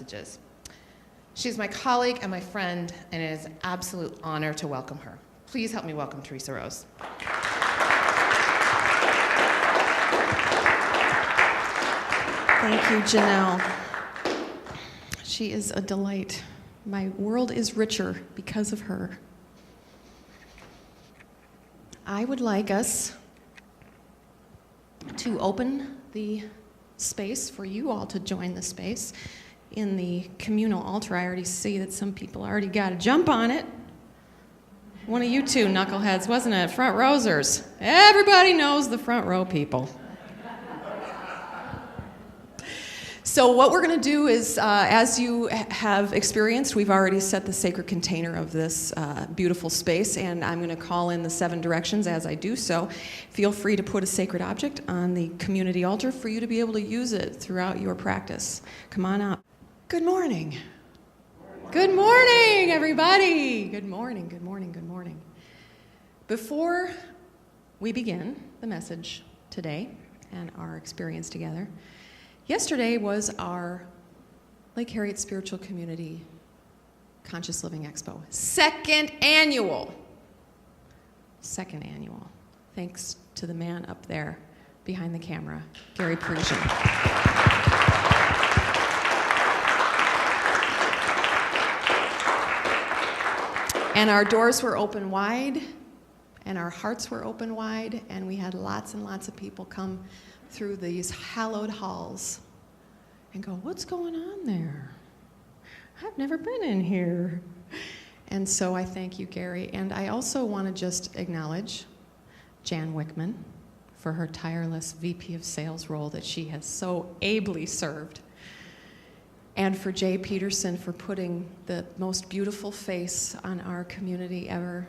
messages. She's my colleague and my friend, and it is an absolute honor to welcome her. Please help me welcome Theresa Rose. Thank you, Janelle. She is a delight. My world is richer because of her. I would like us to open the space for you all to join the space in the communal altar. I already see that some people already got a jump on it. One of you two knuckleheads, wasn't it? Front rowsers. Everybody knows the front row people. So what we're going to do is, as you have experienced, we've already set the sacred container of this beautiful space, and I'm going to call in the 7 directions as I do so. Feel free to put a sacred object on the community altar for you to be able to use it throughout your practice. Come on up. Good morning. Good morning, everybody. Good morning, good morning, good morning. Before we begin the message today and our experience together, yesterday was our Lake Harriet Spiritual Community Conscious Living Expo. Second annual. Thanks to the man up there behind the camera, Gary Parisian. And our doors were open wide, and our hearts were open wide, and we had lots and lots of people come through these hallowed halls and go, what's going on there? I've never been in here. And so I thank you, Gary. And I also want to just acknowledge Jan Wickman for her tireless VP of Sales role that she has so ably served. And for Jay Peterson for putting the most beautiful face on our community ever.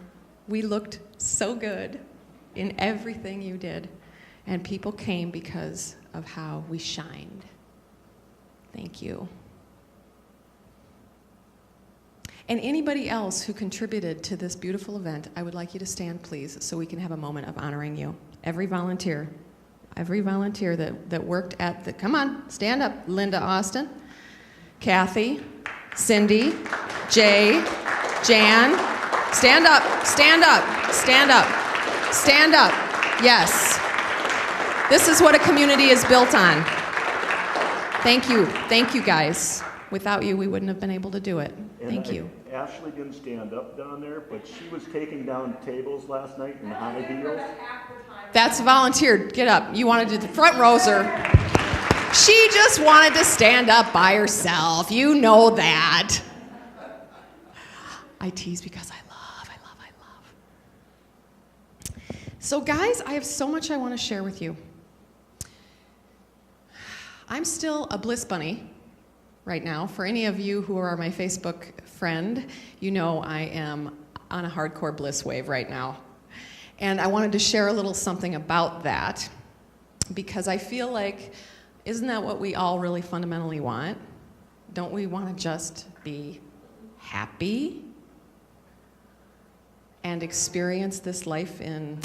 We looked so good in everything you did. And people came because of how we shined. Thank you. And anybody else who contributed to this beautiful event, I would like you to stand, please, so we can have a moment of honoring you. Every volunteer that worked at the, come on, stand up. Linda Austin, Kathy, Cindy, Jay, Jan, stand up, stand up, stand up, stand up. Yes. This is what a community is built on. Thank you guys. Without you, we wouldn't have been able to do it. Thank you. Ashley didn't stand up down there, but she was taking down tables last night in high heels. That's volunteered. Get up. You wanted to do the front rowser. She just wanted to stand up by herself. You know that. I tease because I love. So guys, I have so much I want to share with you. I'm still a bliss bunny right now. For any of you who are my Facebook friend, you know I am on a hardcore bliss wave right now. And I wanted to share a little something about that because I feel like, isn't that what we all really fundamentally want? Don't we want to just be happy and experience this life in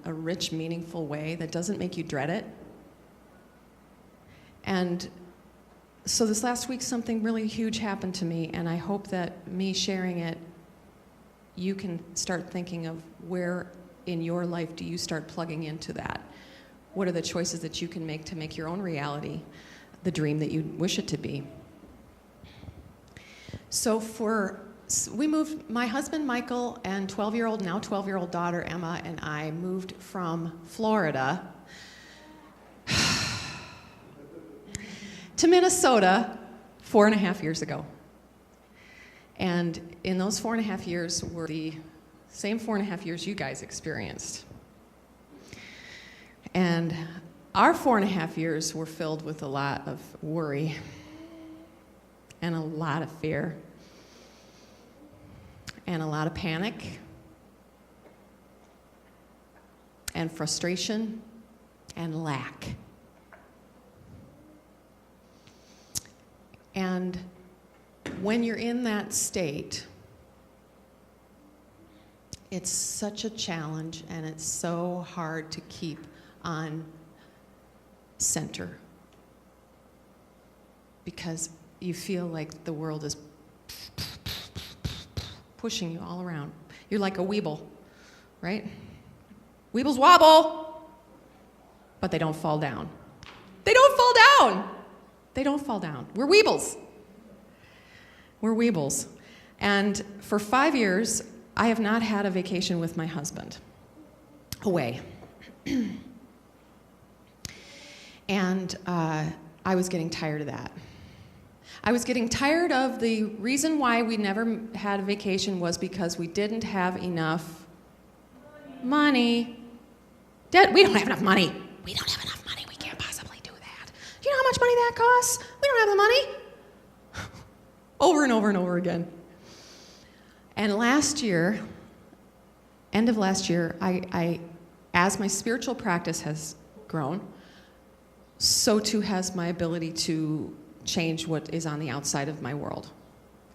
a rich, meaningful way that doesn't make you dread it? And so this last week, something really huge happened to me, and I hope that me sharing it, you can start thinking of where in your life do you start plugging into that? What are the choices that you can make to make your own reality the dream that you wish it to be? So we moved, my husband Michael and now 12-year-old daughter Emma and I moved from Florida to Minnesota 4.5 years ago. And in those 4.5 years were the same 4.5 years you guys experienced. And our 4.5 years were filled with a lot of worry and a lot of fear and a lot of panic and frustration and lack. And when you're in that state, it's such a challenge and it's so hard to keep on center. because you feel like the world is pushing you all around. You're like a weeble, right? Weebles wobble, but they don't fall down. They don't fall down. They don't fall down. We're weebles. We're weebles. And for 5 years, I have not had a vacation with my husband away. And I was getting tired of that. I was getting tired of the reason why we never had a vacation was because we didn't have enough money. We don't have enough money. We don't have enough money. We can't possibly do that. Do you know how much money that costs? We don't have the money. Over and over and over again. And last year, end of last year, I as my spiritual practice has grown, so too has my ability to change what is on the outside of my world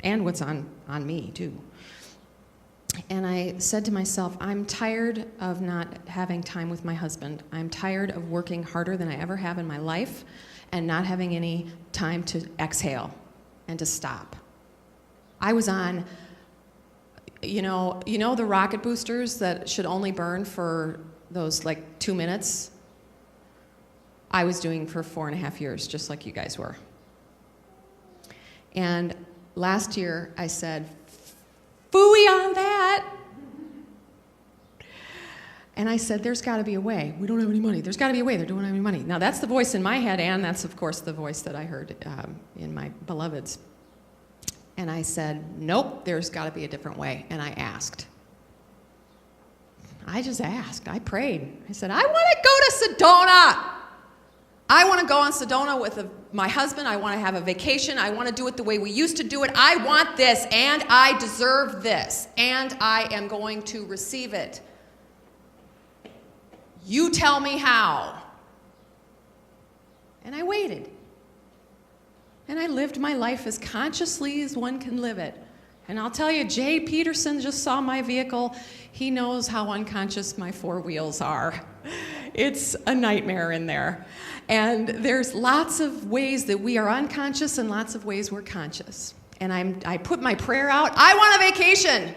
and what's on me too. And I said to myself, I'm tired of not having time with my husband. I'm tired of working harder than I ever have in my life and not having any time to exhale and to stop. I was on, you know the rocket boosters that should only burn for those like 2 minutes? I was doing for 4.5 years, just like you guys were. And last year I said, phooey on that. And I said, there's got to be a way. We don't have any money. There's got to be a way. They don't have any money. Now that's the voice in my head, and that's of course the voice that I heard in my beloveds. And I said, nope, there's got to be a different way. And I asked. I just asked. I prayed. I said, I want to go to Sedona. I want to go on Sedona with my husband. I want to have a vacation. I want to do it the way we used to do it. I want this, and I deserve this, and I am going to receive it. You tell me how. And I waited. And I lived my life as consciously as one can live it. And I'll tell you, Jay Peterson just saw my vehicle. He knows how unconscious my 4 wheels are. It's a nightmare in there. And there's lots of ways that we are unconscious and lots of ways we're conscious. And I put my prayer out. I want a vacation.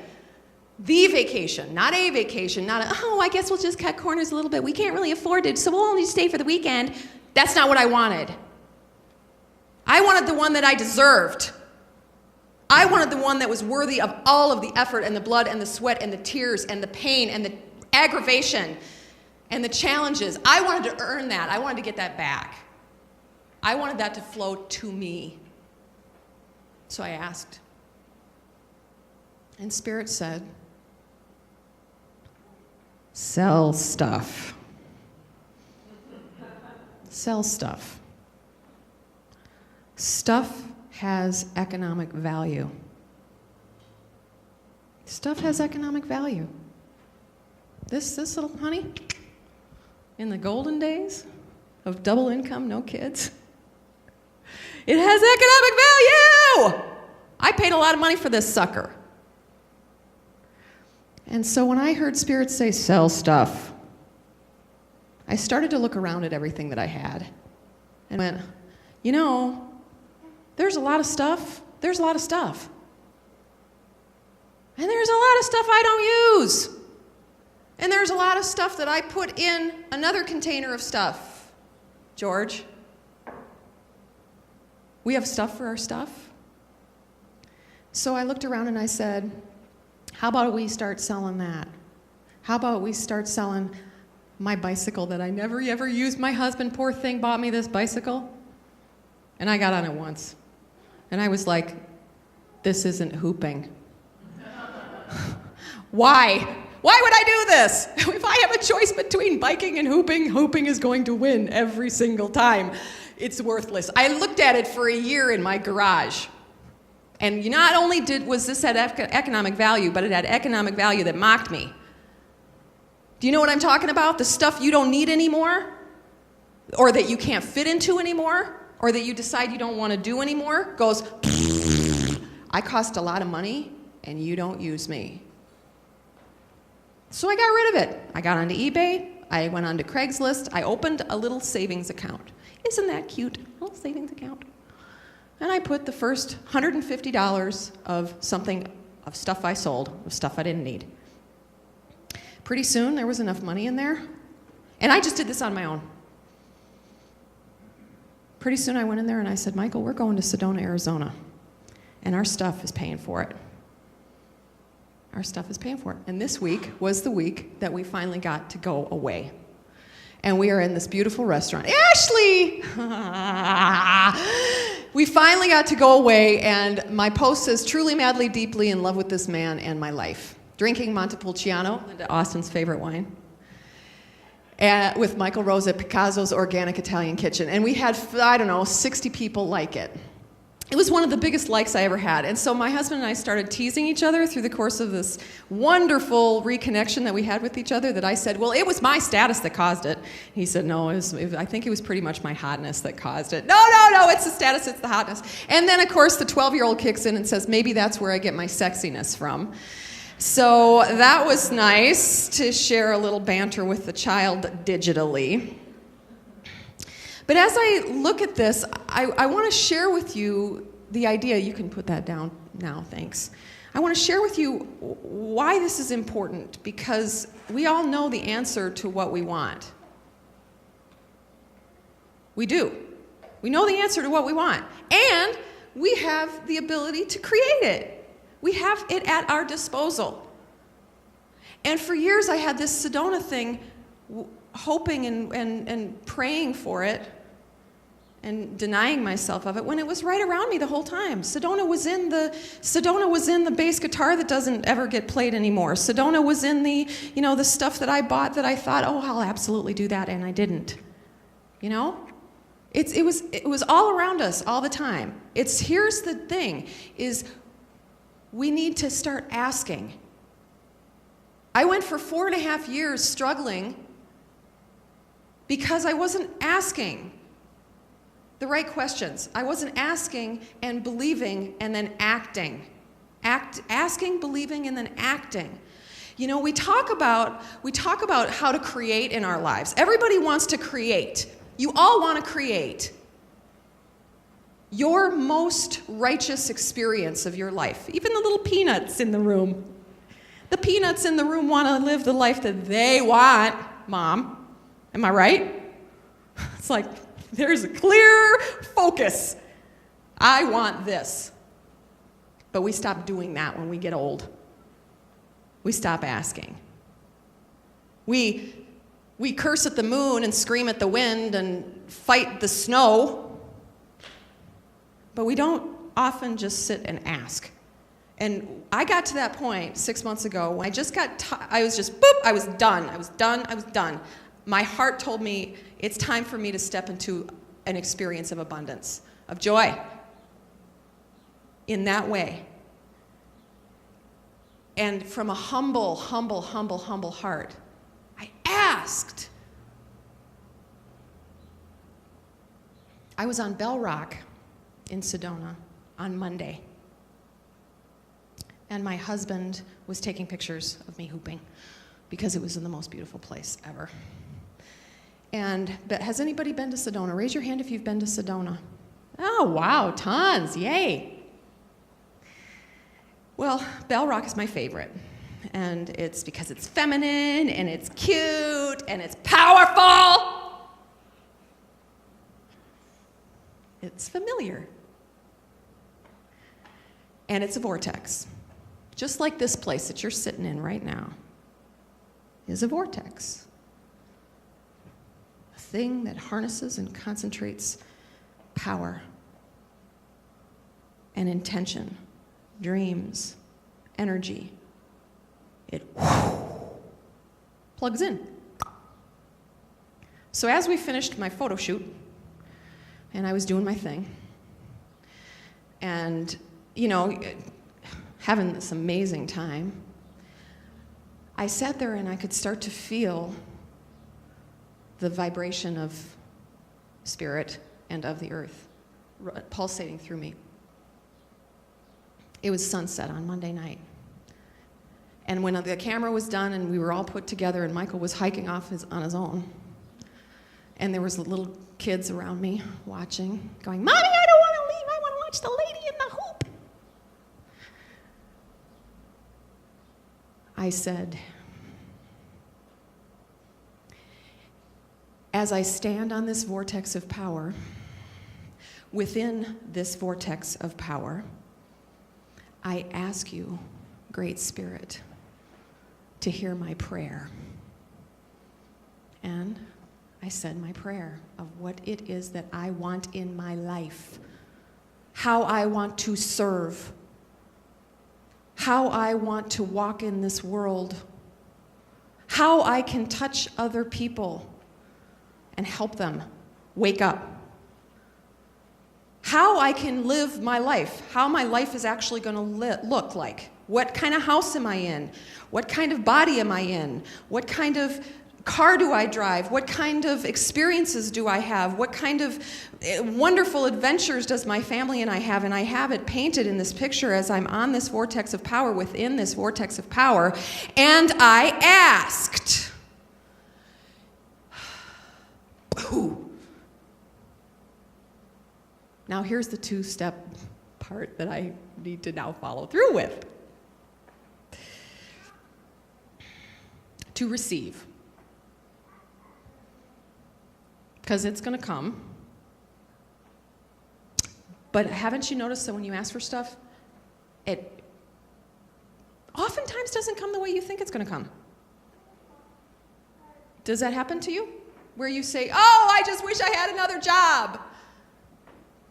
The vacation, not a vacation, not I guess we'll just cut corners a little bit. We can't really afford it, so we'll only stay for the weekend. That's not what I wanted. I wanted the one that I deserved. I wanted the one that was worthy of all of the effort and the blood and the sweat and the tears and the pain and the aggravation and the challenges. I wanted to earn that. I wanted to get that back. I wanted that to flow to me. So I asked. And Spirit said, sell stuff. Sell stuff. Stuff has economic value. Stuff has economic value. This little honey, in the golden days of double income, no kids, it has economic value. I paid a lot of money for this sucker. And so when I heard Spirit say, sell stuff, I started to look around at everything that I had and went, there's a lot of stuff. There's a lot of stuff. And there's a lot of stuff I don't use. And there's a lot of stuff that I put in another container of stuff. George, we have stuff for our stuff. So I looked around and I said, how about we start selling that? How about we start selling my bicycle that I never ever used? My husband, poor thing, bought me this bicycle. And I got on it once. And I was like, this isn't hooping. Why? Why would I do this? If I have a choice between biking and hooping, hooping is going to win every single time. It's worthless. I looked at it for a year in my garage. And not only was this had economic value, but it had economic value that mocked me. Do you know what I'm talking about? The stuff you don't need anymore, or that you can't fit into anymore, or that you decide you don't want to do anymore, goes, I cost a lot of money, and you don't use me. So I got rid of it. I got onto eBay. I went onto Craigslist. I opened a little savings account. Isn't that cute? A little savings account. And I put the first $150 of stuff I sold, of stuff I didn't need. Pretty soon, there was enough money in there. And I just did this on my own. Pretty soon, I went in there and I said, Michael, we're going to Sedona, Arizona. And our stuff is paying for it. Our stuff is paying for it. And this week was the week that we finally got to go away. And we are in this beautiful restaurant. Ashley! We finally got to go away, and my post says, truly, madly, deeply in love with this man and my life. Drinking Montepulciano, Austin's favorite wine, with Michael Rose at Picasso's Organic Italian Kitchen. And we had, 60 people like it. It was one of the biggest likes I ever had. And so my husband and I started teasing each other through the course of this wonderful reconnection that we had with each other, that I said, well, it was my status that caused it. He said, no, I think it was pretty much my hotness that caused it. No, it's the status, it's the hotness. And then, of course, the 12-year-old kicks in and says, maybe that's where I get my sexiness from. So that was nice to share a little banter with the child digitally. But as I look at this, I want to share with you the idea. You can put that down now, thanks. I want to share with you why this is important, because we all know the answer to what we want. We do. We know the answer to what we want. And we have the ability to create it. We have it at our disposal. And for years I had this Sedona thing, hoping and praying for it, and denying myself of it, when it was right around me the whole time. Sedona was in the bass guitar that doesn't ever get played anymore. Sedona was in the stuff that I bought that I thought, oh, I'll absolutely do that, and I didn't. It was all around us all the time. Here's the thing, is we need to start asking. I went for 4.5 years struggling because I wasn't asking the right questions. I wasn't asking and believing and then acting. Asking, believing, and then acting. We talk about how to create in our lives. Everybody wants to create. You all want to create your most righteous experience of your life. Even the little peanuts in the room. The peanuts in the room want to live the life that they want, Mom. Am I right? It's like, there's a clear focus. I want this. But we stop doing that when we get old. We stop asking. We curse at the moon and scream at the wind and fight the snow. But we don't often just sit and ask. And I got to that point 6 months ago when I just I was just, boop, I was done. My heart told me it's time for me to step into an experience of abundance, of joy, in that way. And from a humble heart, I asked. I was on Bell Rock in Sedona on Monday, and my husband was taking pictures of me hooping because it was in the most beautiful place ever. But has anybody been to Sedona? Raise your hand if you've been to Sedona. Oh, wow, tons, yay. Well, Bell Rock is my favorite, and it's because it's feminine, and it's cute, and it's powerful. It's familiar. And it's a vortex. Just like this place that you're sitting in right now is a vortex. Thing that harnesses and concentrates power and intention, dreams, energy. It plugs in. So as we finished my photo shoot, and I was doing my thing, and, having this amazing time, I sat there and I could start to feel the vibration of spirit and of the earth pulsating through me. It was sunset on Monday night. And when the camera was done and we were all put together and Michael was hiking off on his own, and there was little kids around me watching, going, Mommy, I don't want to leave, I want to watch I said, as I stand on this vortex of power, within this vortex of power, I ask you, Great Spirit, to hear my prayer. And I said my prayer of what it is that I want in my life, how I want to serve, how I want to walk in this world, how I can touch other people and help them wake up, how I can live my life, how my life is actually going to look like. What kind of house am I in? What kind of body am I in? What kind of car do I drive? What kind of experiences do I have? What kind of wonderful adventures does my family and I have? And I have it painted in this picture as I'm on this vortex of power, within this vortex of power. And I asked, ooh. Now here's the two-step part that I need to now follow through with. To receive. Because it's going to come. But haven't you noticed that when you ask for stuff, it oftentimes doesn't come the way you think it's going to come? Does that happen to you? Where you say, oh, I just wish I had another job.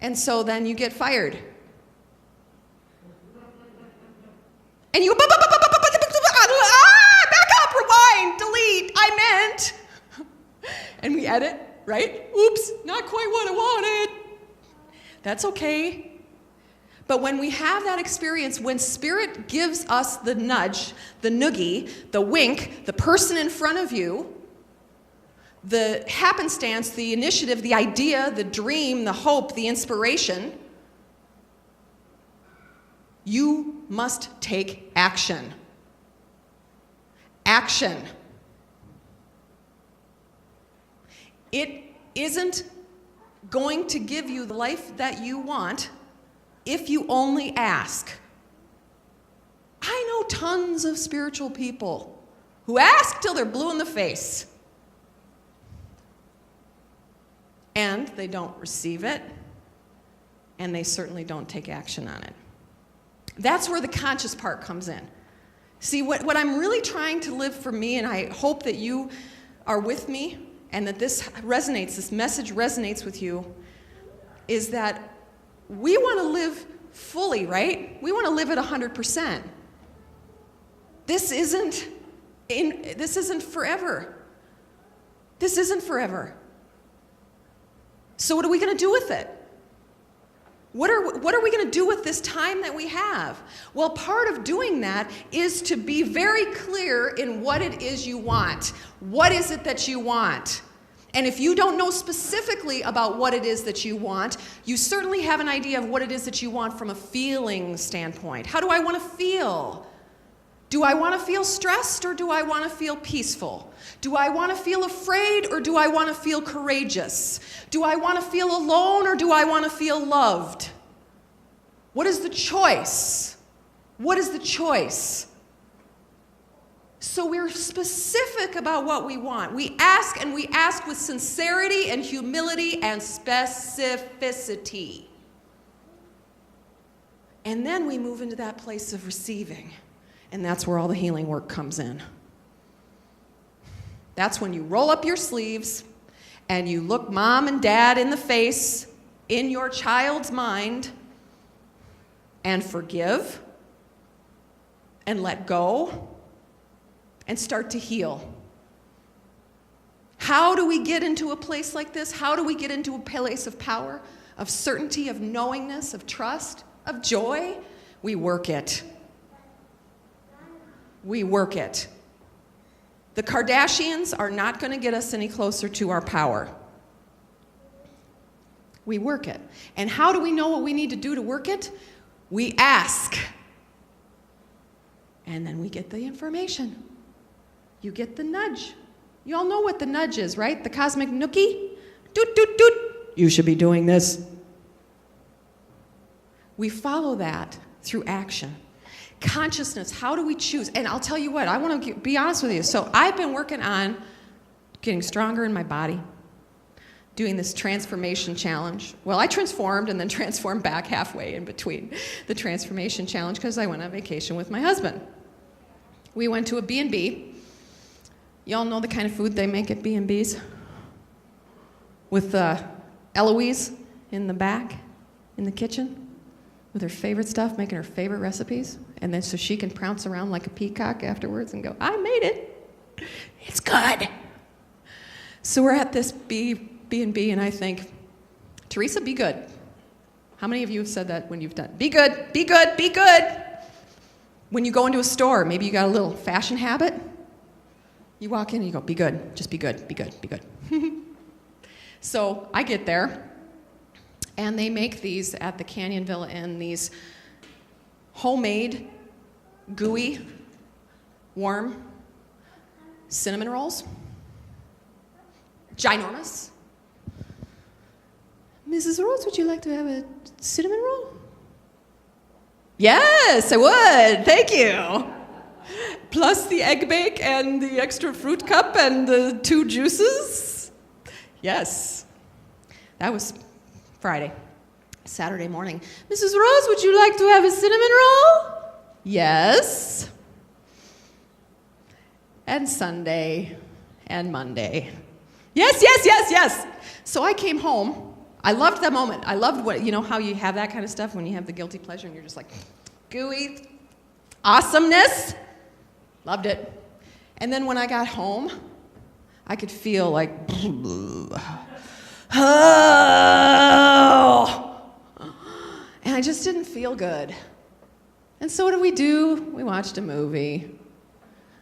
And so then you get fired. And you go, back up, rewind, delete, I meant. And we edit, right? Oops, not quite what I wanted. That's okay. But when we have that experience, when Spirit gives us the nudge, the noogie, the wink, the person in front of you, the happenstance, the initiative, the idea, the dream, the hope, the inspiration, you must take action. Action. It isn't going to give you the life that you want if you only ask. I know tons of spiritual people who ask till they're blue in the face. And they don't receive it, and they certainly don't take action on it. That's where the conscious part comes in. See, what I'm really trying to live for me, and I hope that you are with me, and that this resonates, this message resonates with you, is that we want to live fully, right? We want to live at 100%. This isn't forever. This isn't forever. So what are we going to do with it? What are we going to do with this time that we have? Well, part of doing that is to be very clear in what it is you want. What is it that you want? And if you don't know specifically about what it is that you want, you certainly have an idea of what it is that you want from a feeling standpoint. How do I want to feel? Do I want to feel stressed or do I want to feel peaceful? Do I want to feel afraid or do I want to feel courageous? Do I want to feel alone or do I want to feel loved? What is the choice? What is the choice? So we're specific about what we want. We ask, and we ask with sincerity and humility and specificity. And then we move into that place of receiving. And that's where all the healing work comes in. That's when you roll up your sleeves and you look mom and dad in the face in your child's mind and forgive and let go and start to heal. How do we get into a place like this? How do we get into a place of power, of certainty, of knowingness, of trust, of joy? We work it. We work it. The Kardashians are not going to get us any closer to our power. We work it. And how do we know what we need to do to work it? We ask. And then we get the information. You get the nudge. You all know what the nudge is, right? The cosmic nookie. Doot, doot, doot. You should be doing this. We follow that through action. Consciousness, how do we choose? And I'll tell you what, I want to be honest with you. So I've been working on getting stronger in my body, doing this transformation challenge. Well, I transformed and then transformed back halfway in between the transformation challenge because I went on vacation with my husband. We went to a B&B. Y'all know the kind of food they make at B&Bs? With Eloise in the back, in the kitchen, with her favorite stuff, making her favorite recipes. And then so she can prounce around like a peacock afterwards and go, I made it. It's good. So we're at this B&B, and I think, Theresa, be good. How many of you have said that when you've done? Be good, be good, be good. When you go into a store, maybe you got a little fashion habit. You walk in and you go, be good, just be good, be good, be good. So I get there, and they make these at the Canyon Villa Inn, these homemade, gooey, warm cinnamon rolls. Ginormous. Mrs. Rose, would you like to have a cinnamon roll? Yes, I would. Thank you. Plus the egg bake and the extra fruit cup and the 2 juices. Yes. That was Friday. Saturday morning. Mrs. Rose, would you like to have a cinnamon roll? Yes. And Sunday and Monday. Yes, yes, yes, yes. So I came home. I loved that moment. I loved how you have that kind of stuff when you have the guilty pleasure and you're just like, gooey awesomeness. Loved it. And then when I got home, I could feel like, and I just didn't feel good. And so what did we do? We watched a movie.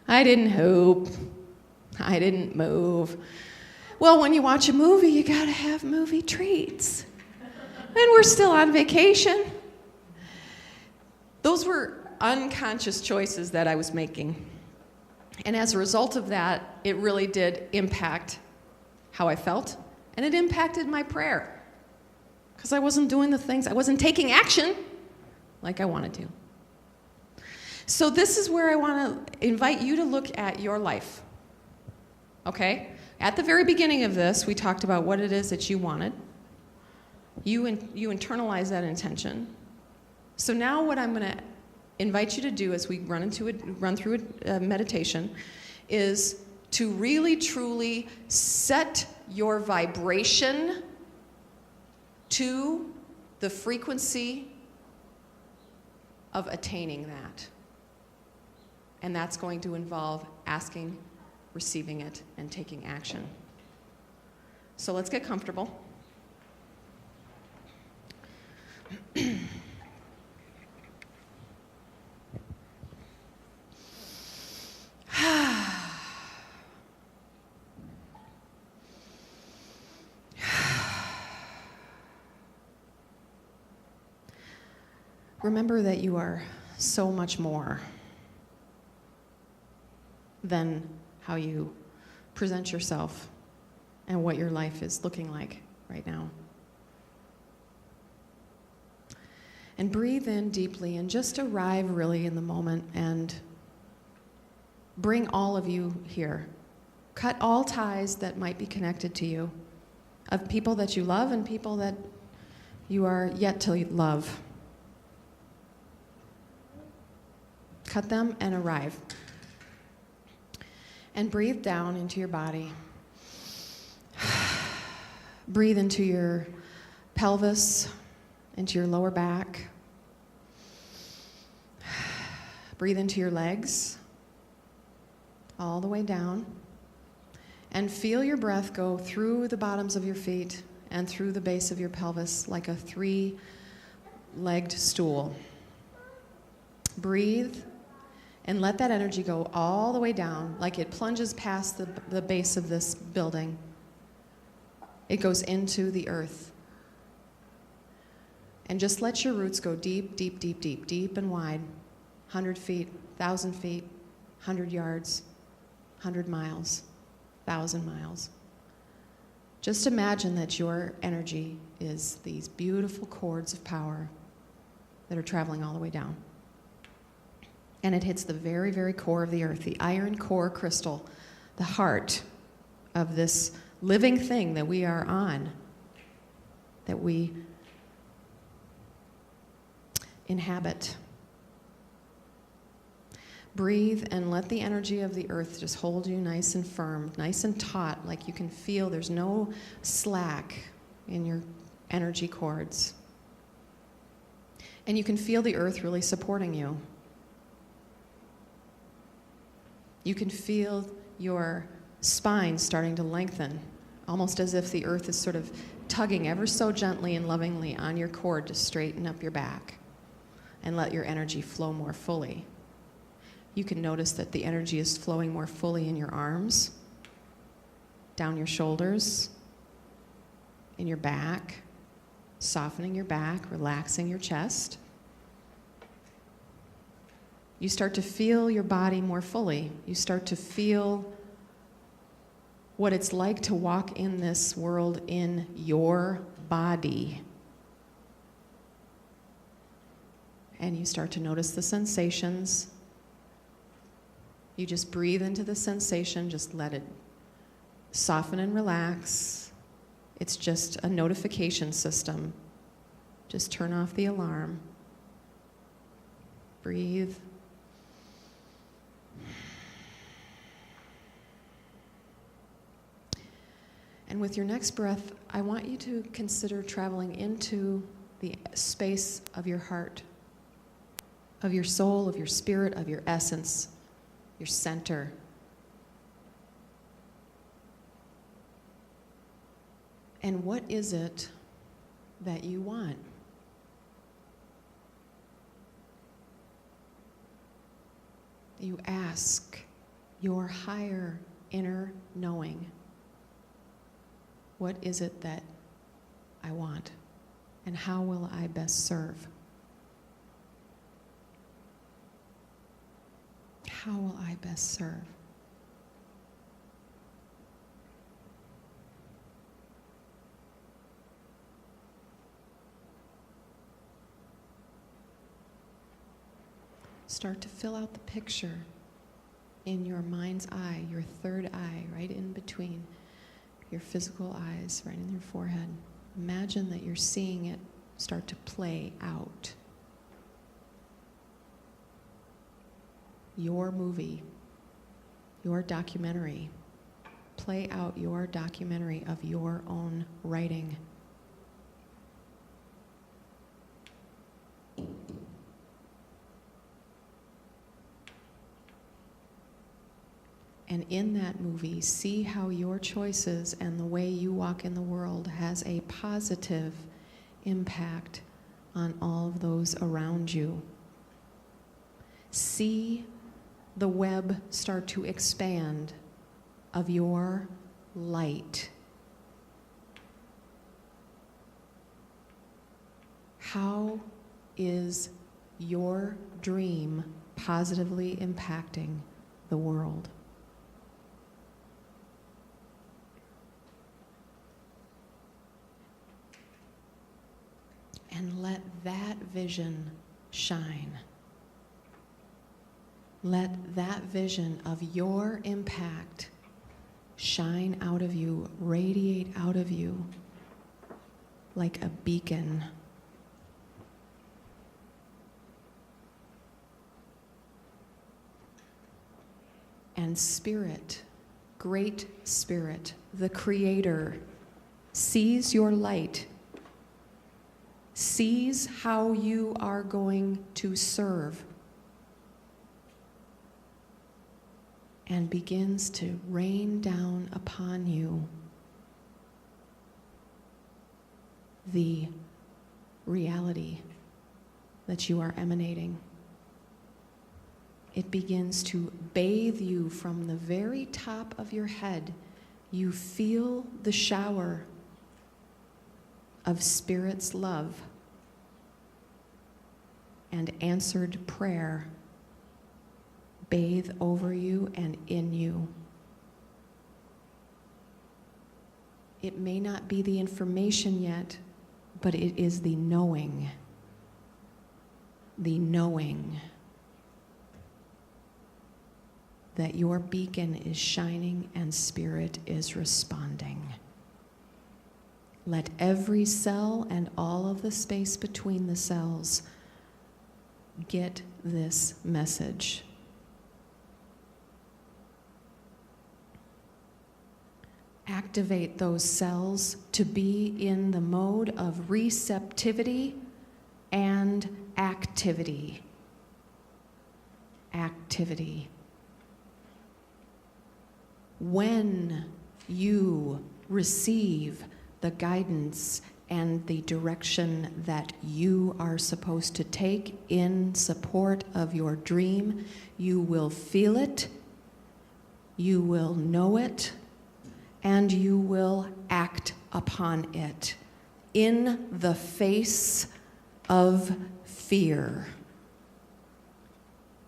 I didn't hoop. I didn't move. Well, when you watch a movie, you gotta have movie treats. And we're still on vacation. Those were unconscious choices that I was making. And as a result of that, it really did impact how I felt, and it impacted my prayer. Because I wasn't doing the things, I wasn't taking action like I wanted to. So this is where I want to invite you to look at your life. Okay? At the very beginning of this, we talked about what it is that you wanted. You internalize that intention. So now what I'm going to invite you to do as we run through a meditation is to really, truly set your vibration to the frequency of attaining that. And that's going to involve asking, receiving it, and taking action. So let's get comfortable. Remember that you are so much more than how you present yourself and what your life is looking like right now. And breathe in deeply and just arrive really in the moment and bring all of you here. Cut all ties that might be connected to you, of people that you love and people that you are yet to love. Cut them and arrive. And breathe down into your body. Breathe into your pelvis, into your lower back. Breathe into your legs, all the way down. And feel your breath go through the bottoms of your feet and through the base of your pelvis like a 3-legged stool. Breathe and let that energy go all the way down like it plunges past the base of this building. It goes into the earth. And just let your roots go deep, deep, deep, deep, deep and wide. 100 feet, 1,000 feet, 100 yards, 100 miles, 1,000 miles. Just imagine that your energy is these beautiful cords of power that are traveling all the way down. And it hits the very, very core of the earth, the iron core crystal, the heart of this living thing that we are on, that we inhabit. Breathe and let the energy of the earth just hold you nice and firm, nice and taut, like you can feel there's no slack in your energy cords. And you can feel the earth really supporting you. You can feel your spine starting to lengthen, almost as if the earth is sort of tugging ever so gently and lovingly on your cord to straighten up your back and let your energy flow more fully. You can notice that the energy is flowing more fully in your arms, down your shoulders, in your back, softening your back, relaxing your chest. You start to feel your body more fully. You start to feel what it's like to walk in this world in your body. And you start to notice the sensations. You just breathe into the sensation, just let it soften and relax. It's just a notification system. Just turn off the alarm. Breathe. And with your next breath, I want you to consider traveling into the space of your heart, of your soul, of your spirit, of your essence, your center. And what is it that you want? You ask your higher inner knowing, what is it that I want? And how will I best serve? How will I best serve? Start to fill out the picture in your mind's eye, your third eye, right in between your physical eyes, right in your forehead. Imagine that you're seeing it start to play out. Your movie, your documentary. Play out your documentary of your own writing. And in that movie, see how your choices and the way you walk in the world has a positive impact on all of those around you. See the web start to expand of your light. How is your dream positively impacting the world? And let that vision shine. Let that vision of your impact shine out of you, radiate out of you like a beacon. And Spirit, Great Spirit, the Creator, sees your light, sees how you are going to serve, and begins to rain down upon you the reality that you are emanating. It begins to bathe you from the very top of your head. You feel the shower of Spirit's love and answered prayer bathe over you and in you. It may not be the information yet, but it is the knowing. The knowing. that your beacon is shining and spirit is responding. Let every cell and all of the space between the cells get this message. Activate those cells to be in the mode of receptivity and activity. Activity. When you receive the guidance and the direction that you are supposed to take in support of your dream, you will feel it, you will know it, and you will act upon it in the face of fear.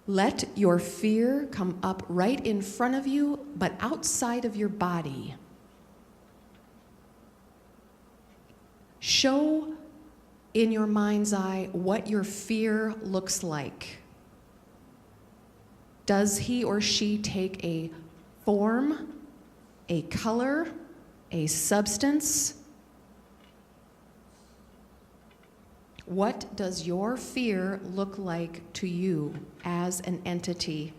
Let your fear come up right in front of you, but outside of your body. Show in your mind's eye what your fear looks like. Does he or she take a form, a color, a substance? What does your fear look like to you as an entity?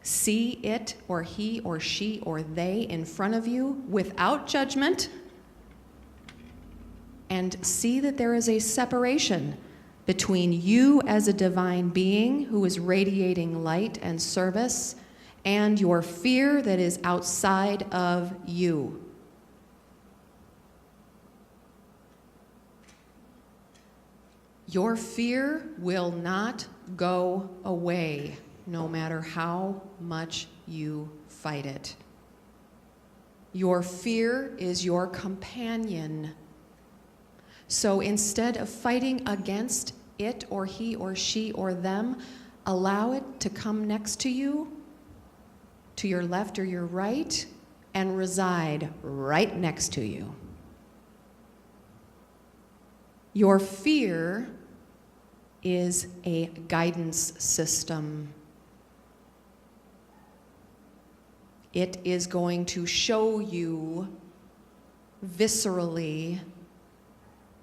See it or he or she or they in front of you without judgment, and see that there is a separation between you as a divine being who is radiating light and service and your fear that is outside of you. Your fear will not go away, no matter how much you fight it. Your fear is your companion. So instead of fighting against it or he or she or them, allow it to come next to you, to your left or your right, and reside right next to you. Your fear is a guidance system. It is going to show you viscerally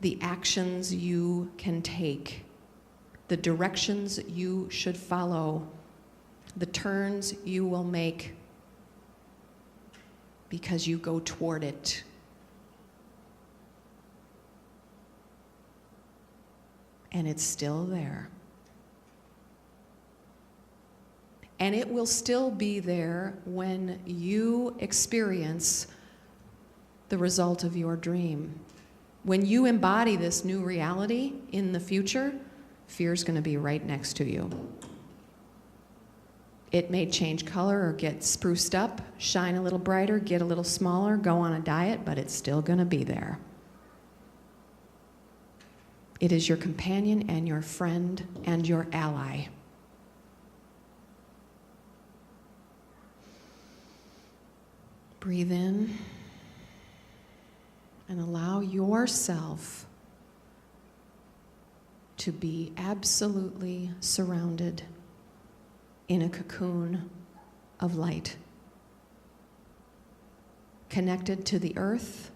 the actions you can take, the directions you should follow, the turns you will make because you go toward it. And it's still there. And it will still be there when you experience the result of your dream. When you embody this new reality in the future, fear's going to be right next to you. It may change color or get spruced up, shine a little brighter, get a little smaller, go on a diet, but it's still going to be there. It is your companion and your friend and your ally. Breathe in and allow yourself to be absolutely surrounded in a cocoon of light, connected to the earth,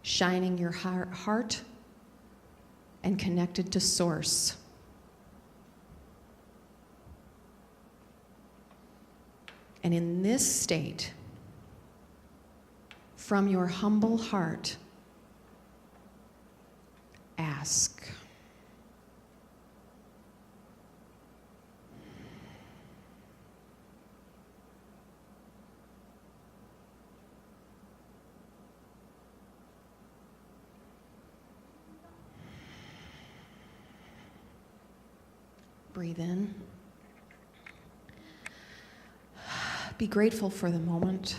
shining your heart, and connected to Source. And in this state, from your humble heart, ask. Breathe in. Be grateful for the moment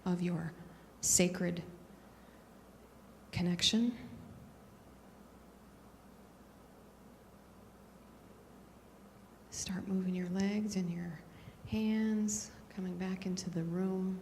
of your sacred connection. Start moving your legs and your hands, coming back into the room.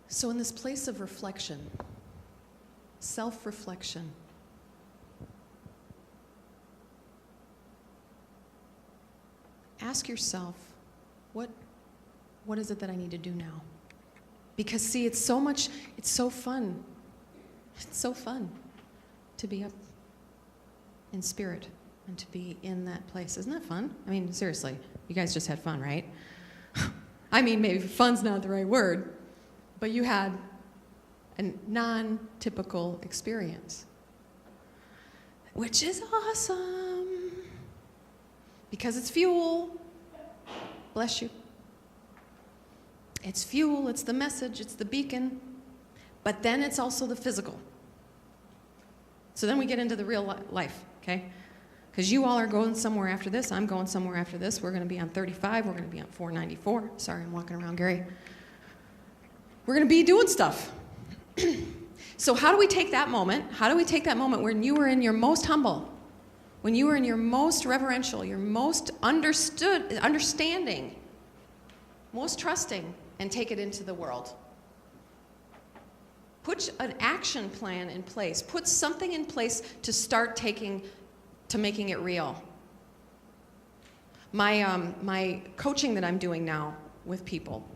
So in this place of reflection, self-reflection, ask yourself, what is it that I need to do now? Because see, it's so fun. It's so fun to be up in spirit and to be in that place. Isn't that fun? I mean, seriously, you guys just had fun, right? I mean, maybe fun's not the right word, but you had a non-typical experience, which is awesome because it's fuel. Bless you. It's fuel, it's the message, it's the beacon, but then it's also the physical. So then we get into the real life, okay? Because you all are going somewhere after this, I'm going somewhere after this. We're going to be on 35, we're going to be on 494. Sorry, I'm walking around, Gary. We're going to be doing stuff. So how do we take that moment? How do we take that moment when you were in your most humble, when you were in your most reverential, your most understanding, most trusting, and take it into the world? Put an action plan in place. Put something in place to start making it real. My coaching that I'm doing now with people,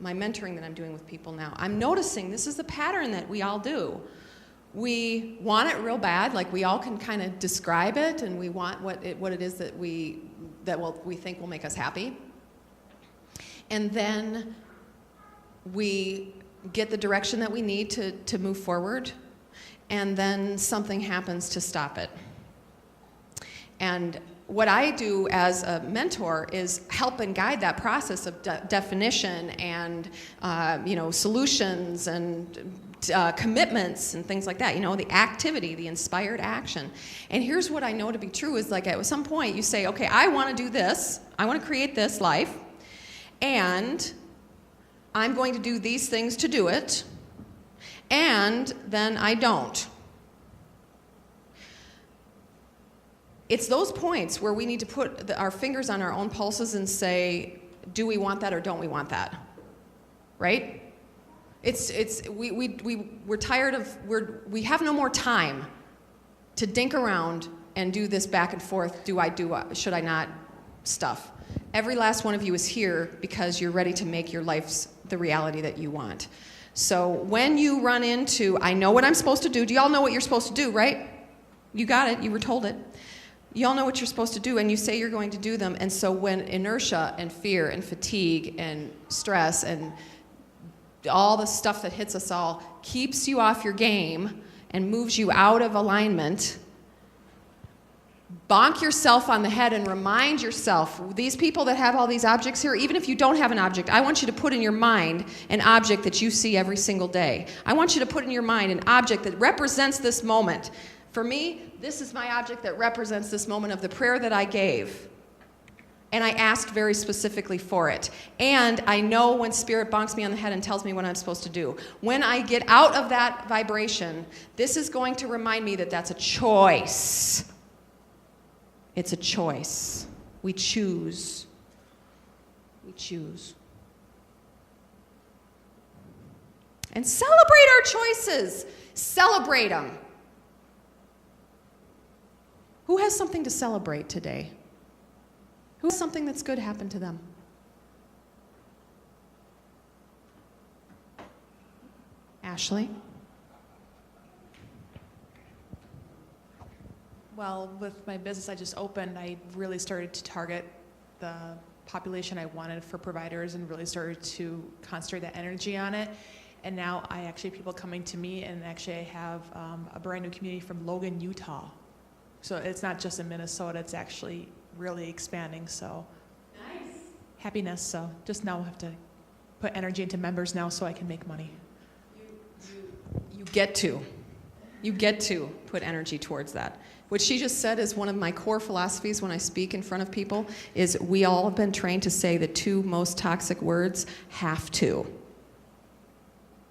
my mentoring that I'm doing with people now, I'm noticing this is the pattern that we all do. We want it real bad, like we all can kind of describe it, and we want what it is that we think will make us happy. And then we get the direction that we need to move forward, and then something happens to stop it. And what I do as a mentor is help and guide that process of definition and solutions and commitments and things like that. The activity, the inspired action. And here's what I know to be true is, like, at some point you say, okay, I want to do this. I want to create this life. And I'm going to do these things to do it, and then I don't. It's those points where we need to put our fingers on our own pulses and say, do we want that or don't we want that? Right? We're tired of, we have no more time to dink around and do this back and forth, should I not stuff. Every last one of you is here because you're ready to make your lives the reality that you want. So when you run into, I know what I'm supposed to do. Do y'all know what you're supposed to do, right? You got it. You were told it. You all know what you're supposed to do, and you say you're going to do them. And so when inertia and fear and fatigue and stress and all the stuff that hits us all keeps you off your game and moves you out of alignment, bonk yourself on the head and remind yourself, these people that have all these objects here, even if you don't have an object, I want you to put in your mind an object that you see every single day. I want you to put in your mind an object that represents this moment. For me, this is my object that represents this moment of the prayer that I gave. And I asked very specifically for it. And I know when Spirit bonks me on the head and tells me what I'm supposed to do. When I get out of that vibration, this is going to remind me that that's a choice. It's a choice. We choose. We choose. And celebrate our choices. Celebrate them. Who has something to celebrate today? Who has something that's good happen to them? Ashley? Well, with my business I just opened, I really started to target the population I wanted for providers and really started to concentrate that energy on it. And now I actually have people coming to me, and actually I have a brand new community from Logan, Utah. So it's not just in Minnesota, it's actually really expanding. So nice. Happiness. So just now I have to put energy into members now so I can make money. You get to. You get to put energy towards that. What she just said is one of my core philosophies when I speak in front of people is we all have been trained to say the two most toxic words, have to.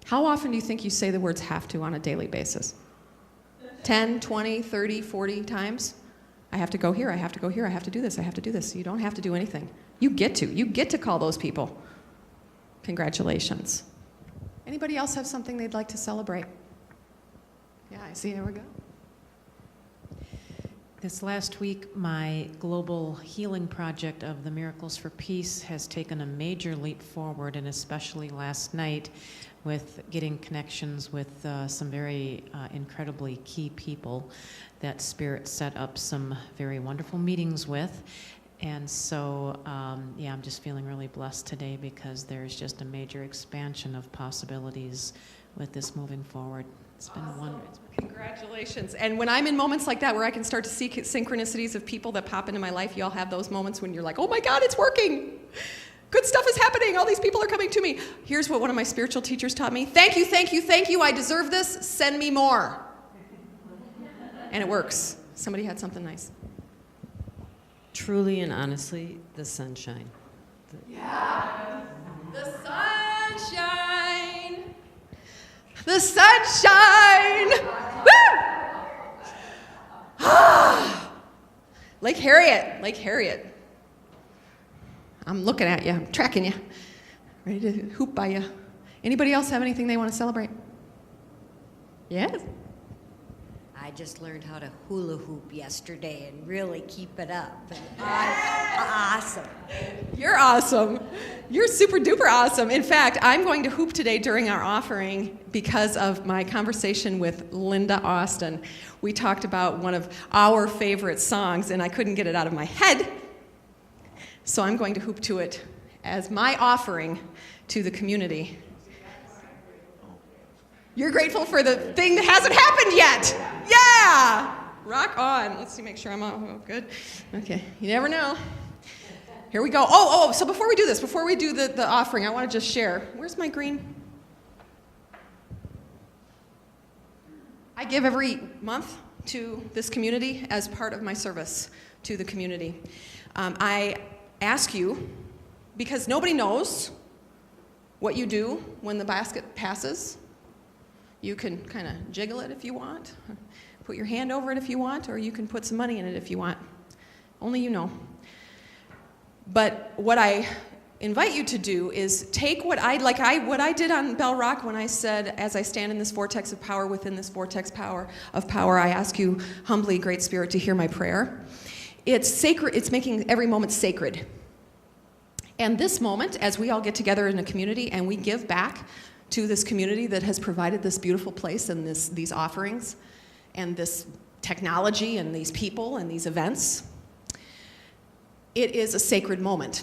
How often do you think you say the words have to on a daily basis? 10, 20, 30, 40 times? I have to go here, I have to go here, I have to do this, I have to do this. You don't have to do anything. You get to. You get to call those people. Congratulations. Anybody else have something they'd like to celebrate? Yeah, I see. There we go. This last week, my global healing project of the Miracles for Peace has taken a major leap forward, and especially last night with getting connections with some very incredibly key people that Spirit set up some very wonderful meetings with. And so, yeah, I'm just feeling really blessed today because there's just a major expansion of possibilities with this moving forward. It's been wonderful. Congratulations. And when I'm in moments like that where I can start to see synchronicities of people that pop into my life, you all have those moments when you're like, oh my God, it's working. Good stuff is happening. All these people are coming to me. Here's what one of my spiritual teachers taught me. Thank you, thank you, thank you. I deserve this. Send me more. And it works. Somebody had something nice. Truly and honestly, the sunshine. Yeah. The sunshine. The sunshine. Woo! Lake Harriet. Lake Harriet. I'm looking at you. I'm tracking you. Ready to hoop by you. Anybody else have anything they want to celebrate? Yes. I just learned how to hula hoop yesterday and really keep it up. Awesome. You're awesome. You're super duper awesome. In fact, I'm going to hoop today during our offering because of my conversation with Linda Austin. We talked about one of our favorite songs, and I couldn't get it out of my head. So I'm going to hoop to it as my offering to the community. You're grateful for the thing that hasn't happened yet. Yeah! Rock on. Let's see, make sure I'm all good. Okay, you never know. Here we go. So before we do this, before we do the offering, I want to just share. Where's my green? I give every month to this community as part of my service to the community. I ask you, because nobody knows what you do when the basket passes. You can kind of jiggle it if you want, put your hand over it if you want, or you can put some money in it if you want. Only you know. But what I invite you to do is take what I did on Bell Rock when I said, as I stand in this vortex of power, within this vortex of power, I ask you humbly, Great Spirit, to hear my prayer. It's sacred. It's making every moment sacred. And this moment, as we all get together in a community and we give back to this community that has provided this beautiful place and these offerings and this technology and these people and these events, it is a sacred moment.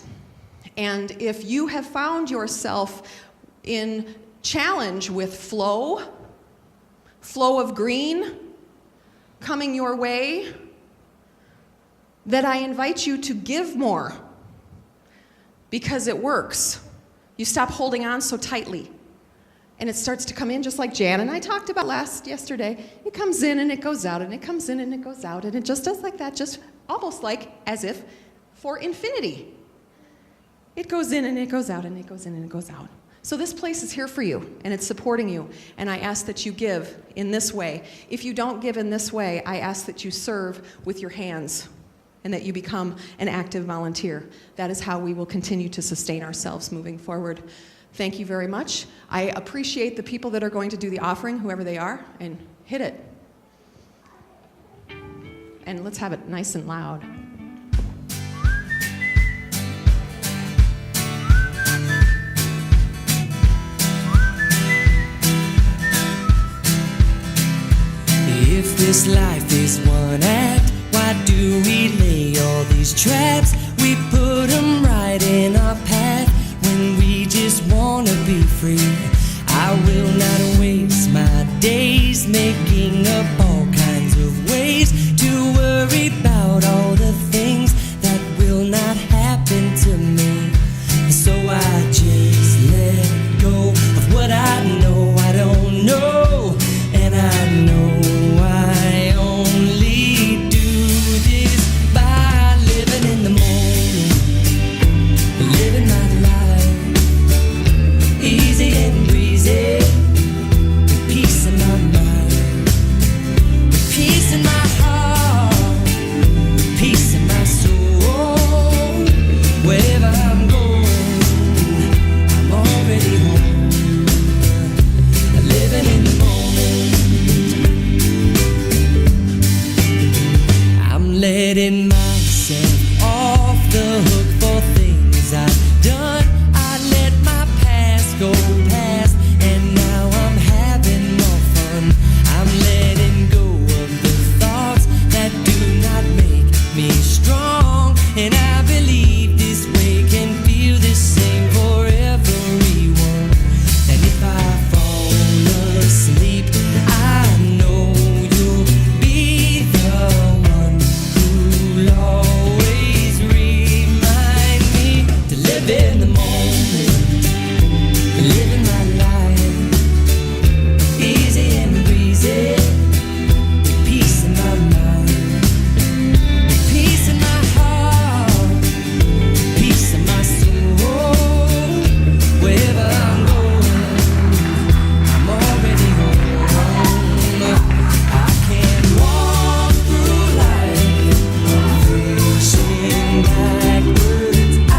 And if you have found yourself in challenge with flow of green coming your way, that I invite you to give more because it works. You stop holding on so tightly. And it starts to come in just like Jan and I talked about yesterday. It comes in and it goes out, and it comes in and it goes out, and it just does like that, just almost like as if for infinity. It goes in and it goes out, and it goes in and it goes out. So this place is here for you, and it's supporting you, and I ask that you give in this way. If you don't give in this way, I ask that you serve with your hands and that you become an active volunteer. That is how we will continue to sustain ourselves moving forward. Thank you very much. I appreciate the people that are going to do the offering, whoever they are, and hit it. And let's have it nice and loud. If this life is one act, why do we lay all these traps? We put them right in our path when we just wanna be free. I will not waste my days making up all kinds of ways to worry about all the things that will not happen to me. So I just let go of what I know I don't know, and I know I only do this by living in the moment, living my life easy and breezy, with peace in my mind, with peace in my heart. letting myself off the hook for things I've done. I let my past go past, and now I'm having more fun. I'm letting go of the thoughts that do not make me strong, and I believe this way can feel the same for everyone. And if I fall asleep, I know you'll be the one who'll always remind me to live in the moment, living my life easy and breezy, with peace in my mind, with peace in my heart, peace in my soul. Wherever I'm going, I'm already home. I can't walk through life facing backwards. I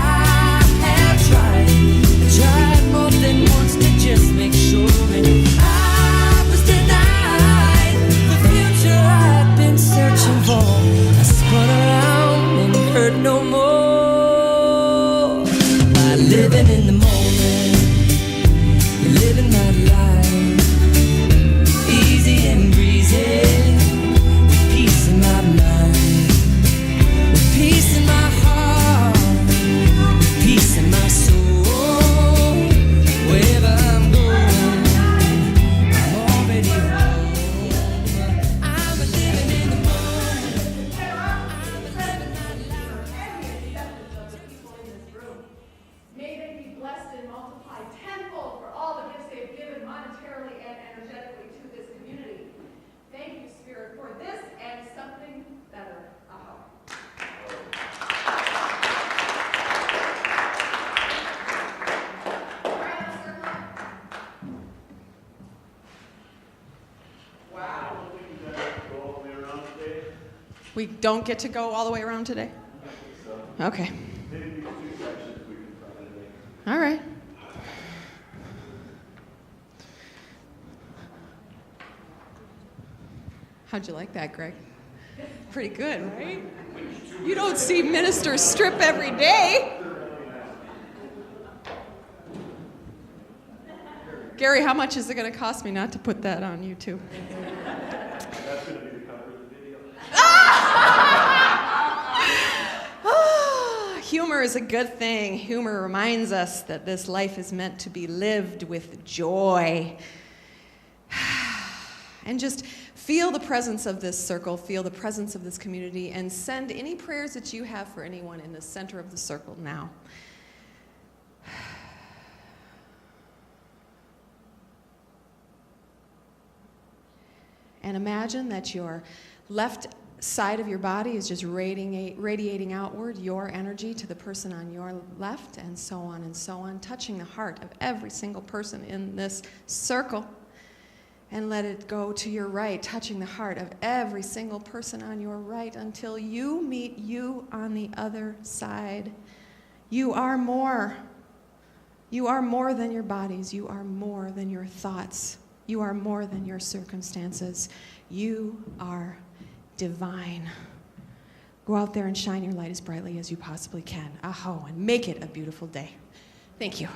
have tried more than once to just make sure, and I was denied the future I'd been searching for. I spun around and hurt no more by living in the moment, living my life easy and breezy, with peace in my mind, with peace in my heart, with peace in my soul. Wherever I'm going, I'm already home. I'm living in the moment. May they be blessed and multiplied tenfold for all the gifts they have given monetarily and energetically to this community. Thank you, Spirit, for this and something better. Aha. Right on, circle. Wow. Go all the way around today. We don't get to go all the way around today? Okay. Maybe these two sections we can probably make. All right. How'd you like that, Greg? Pretty good, right? You don't see ministers strip every day. Gary, how much is it going to cost me not to put that on YouTube? That's going to be the cover of the video. Humor is a good thing. Humor reminds us that this life is meant to be lived with joy. And just feel the presence of this circle, feel the presence of this community, and send any prayers that you have for anyone in the center of the circle now. And imagine that your left side of your body is just radiating outward your energy to the person on your left, and so on, touching the heart of every single person in this circle. And let it go to your right, touching the heart of every single person on your right until you meet you on the other side. You are more. You are more than your bodies. You are more than your thoughts. You are more than your circumstances. You are divine. Go out there and shine your light as brightly as you possibly can. Aho, and make it a beautiful day. Thank you.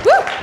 Woo!